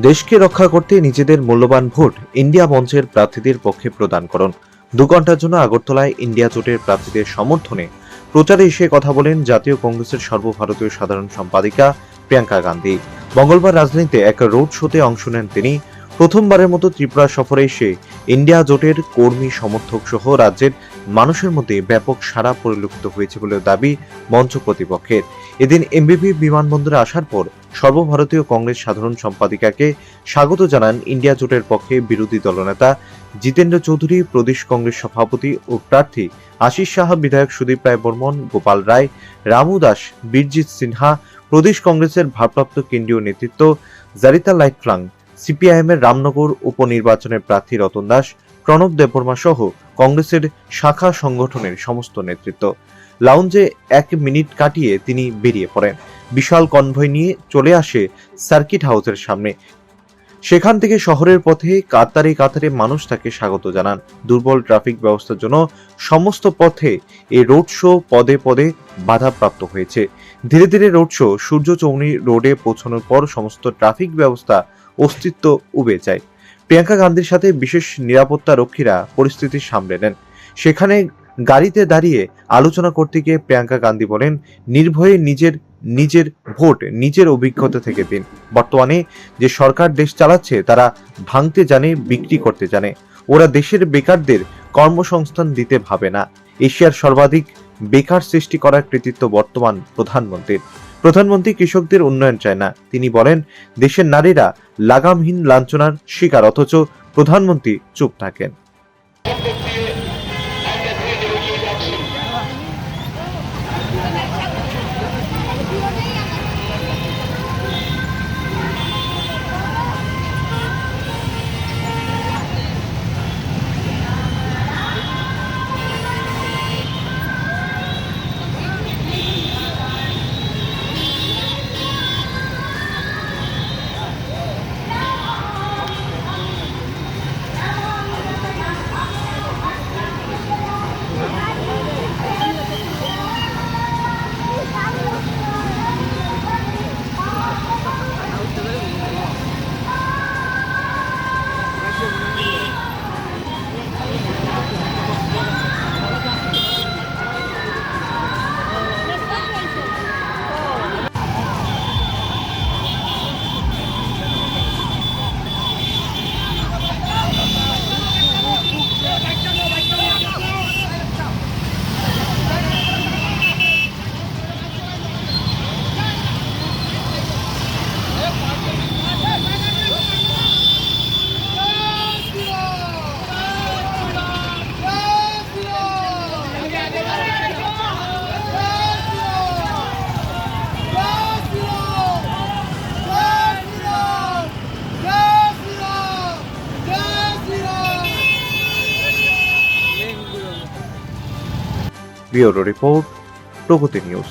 দেশকে রক্ষা করতে নিজেদের মূল্যবান ভোট ইন্ডিয়া মঞ্চের প্রার্থীদের পক্ষে প্রদান করুন। 2 ঘন্টার জন্য আগরতলায় ইন্ডিয়া জোটের প্রার্থীদের সমর্থনে প্রচারে এসে কথা বলেন জাতীয় কংগ্রেসের সর্বভারতীয় সাধারণ সম্পাদিকা প্রিয়াঙ্কা গান্ধী। মঙ্গলবার রাজধানীতে এক রোড শোতে অংশ নেন তিনি। প্রথমবারের মতো ত্রিপুরা সফরে এসে ইন্ডিয়া জোটের কর্মী সমর্থক সহ রাজ্যের মানুষের মধ্যে ব্যাপক সাড়া পরিলক্ষিত হয়েছে বলে দাবি মঞ্চ কর্তৃপক্ষের। এদিন এমবিপি বিমানবন্দরে আসার পর সর্বভারতীয় কংগ্রেস সাধারণ সম্পাদিকাকে স্বাগত জানান ইন্ডিয়া জোটের পক্ষে বিরোধী দলনেতা জিতেন্দ্র চৌধুরী, প্রদেশ কংগ্রেস সভাপতি ও প্রার্থী আশিস সাহা, বিধায়ক সুদীপ রায় বর্মন, গোপাল রায়, রামু দাস, বীরজিৎ সিনহা, প্রদেশ কংগ্রেসের ভারপ্রাপ্ত কেন্দ্রীয় নেতৃত্ব জারিতা লাইটফ্লাং, সিপিআইএম-এর রামনগর উপনির্বাচনের প্রার্থী রতন দাস, প্রণব দেববর্মা সহ কংগ্রেসের শাখা সংগঠনের সমস্ত নেতৃত্ব। লাউঞ্জে 1 মিনিট কাটিয়ে তিনি বেরিয়ে পড়েন। বিশাল কনভয় নিয়ে চলে আসে সার্কিট হাউসের সামনে। সেখান থেকে শহরের পথে কাতারে কাতারে মানুষ তাকে স্বাগত জানান। দুর্বল ট্রাফিক ব্যবস্থার জন্য সমস্ত পথে এই রোড শো পদে পদে বাধাপ্রাপ্ত হয়েছে। ধীরে ধীরে রোড শো সূর্য চৌনি রোডে পৌঁছানোর পর সমস্ত ট্রাফিক ব্যবস্থা অস্তিত্ব উবে যায়। প্রিয়াঙ্কা গান্ধীর সাথে বিশেষ নিরাপত্তা রক্ষীরা পরিস্থিতি সামলে নেন। সেখানে গাড়িতে দাঁড়িয়ে আলোচনা করতে গিয়ে প্রিয়াঙ্কা গান্ধী বলেন, নির্ভয়ে নিজের ভোট নিজের অভিজ্ঞতা থেকে দিন। বর্তমানে যে সরকার দেশ চালাচ্ছে তারা ভাঙতে জানে, বিক্রি করতে জানে। ওরা দেশের বেকারদের কর্মসংস্থান দিতে ভাবে না। এশিয়ার সর্বাধিক বেকার সৃষ্টি করার কৃতিত্ব বর্তমান প্রধানমন্ত্রী কৃষকদের উন্নয়ন চায় না। তিনি বলেন, দেশের নারীরা লাগামহীন লাঞ্ছনার শিকার, অথচ প্রধানমন্ত্রী চুপ থাকেন। ব্যুরো রিপোর্ট, প্রগতি নিউজ।